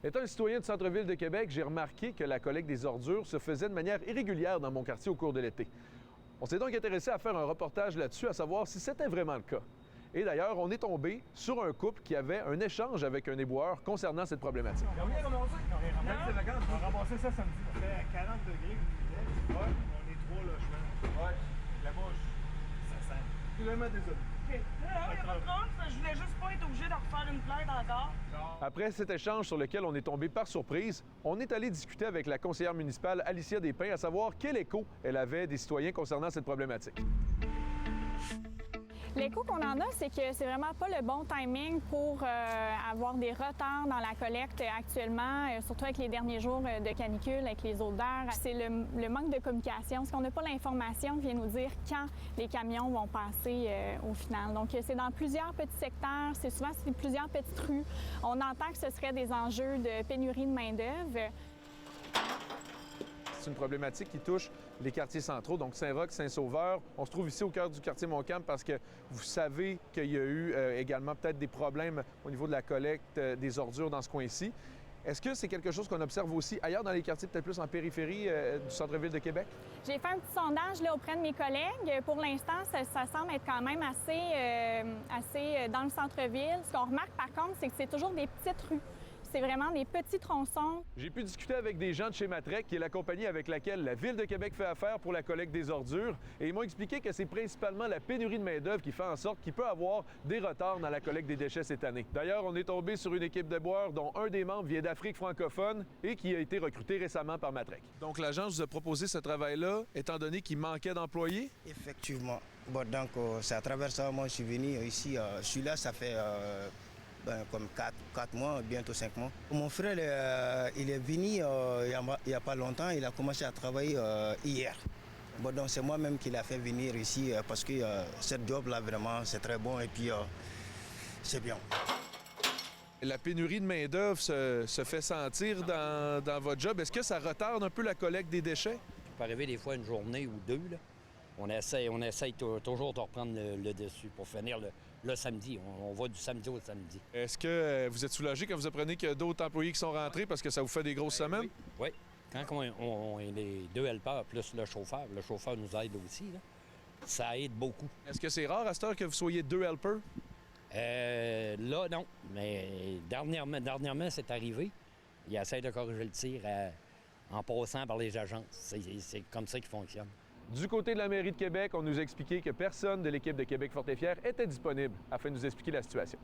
Étant un citoyen du centre-ville de Québec, j'ai remarqué que la collecte des ordures se faisait de manière irrégulière dans mon quartier au cours de l'été. On s'est donc intéressé à faire un reportage là-dessus, à savoir si c'était vraiment le cas. Et d'ailleurs, on est tombé sur un couple qui avait un échange avec un éboueur concernant cette problématique. Ils ont rien ramassé. Ils ont rien ramassé. On a ramassé ça samedi. Ça fait à 40 degrés. Ouais. On est trois logements. Ouais. Là-bas, ça sent. Vraiment désolé. OK. Non, il n'y a pas de problème. Je voulais juste pas être obligé de refaire une plainte encore. Après cet échange sur lequel on est tombé par surprise, on est allé discuter avec la conseillère municipale Alicia Despins à savoir quel écho elle avait des citoyens concernant cette problématique. L'écho qu'on en a, c'est que c'est vraiment pas le bon timing pour avoir des retards dans la collecte actuellement, surtout avec les derniers jours de canicule, avec les odeurs. C'est le manque de communication, parce qu'on n'a pas l'information qui vient nous dire quand les camions vont passer au final. Donc, c'est dans plusieurs petits secteurs, c'est souvent sur plusieurs petites rues. On entend que ce serait des enjeux de pénurie de main-d'œuvre. C'est une problématique qui touche les quartiers centraux, donc Saint-Roch, Saint-Sauveur. On se trouve ici au cœur du quartier Montcalm parce que vous savez qu'il y a eu également peut-être des problèmes au niveau de la collecte des ordures dans ce coin-ci. Est-ce que c'est quelque chose qu'on observe aussi ailleurs dans les quartiers, peut-être plus en périphérie du centre-ville de Québec? J'ai fait un petit sondage là, auprès de mes collègues. Pour l'instant, ça semble être quand même assez dans le centre-ville. Ce qu'on remarque par contre, c'est que c'est toujours des petites rues. C'est vraiment des petits tronçons. J'ai pu discuter avec des gens de chez Matrec, qui est la compagnie avec laquelle la Ville de Québec fait affaire pour la collecte des ordures, et ils m'ont expliqué que c'est principalement la pénurie de main-d'œuvre qui fait en sorte qu'il peut avoir des retards dans la collecte des déchets cette année. D'ailleurs, on est tombé sur une équipe d'éboueurs dont un des membres vient d'Afrique francophone et qui a été recruté récemment par Matrec. Donc l'agence vous a proposé ce travail-là, étant donné qu'il manquait d'employés? Effectivement. Bon, donc c'est à travers ça, moi je suis venu ici. Je suis là, ça fait comme 4 mois, bientôt 5 mois. Mon frère, il est venu il n'y a pas longtemps, il a commencé à travailler hier. Bon, donc c'est moi-même qui l'a fait venir ici parce que ce job-là, vraiment, c'est très bon et puis c'est bien. La pénurie de main-d'œuvre se fait sentir dans votre job. Est-ce que ça retarde un peu la collecte des déchets? Ça peut arriver des fois une journée ou deux, là. On essaye toujours de reprendre le dessus pour finir le samedi. On va du samedi au samedi. Est-ce que vous êtes soulagé quand vous apprenez qu'il y a d'autres employés qui sont rentrés parce que ça vous fait des grosses semaines? Oui. Quand on est les 2 helpers plus le chauffeur nous aide aussi, là. Ça aide beaucoup. Est-ce que c'est rare à cette heure que vous soyez 2 helpers? Là, non. Mais dernièrement, c'est arrivé. Ils essayent de corriger le tir en passant par les agences. C'est comme ça qu'ils fonctionnent. Du côté de la mairie de Québec, on nous a expliqué que personne de l'équipe de Québec Fort et Fier était disponible afin de nous expliquer la situation.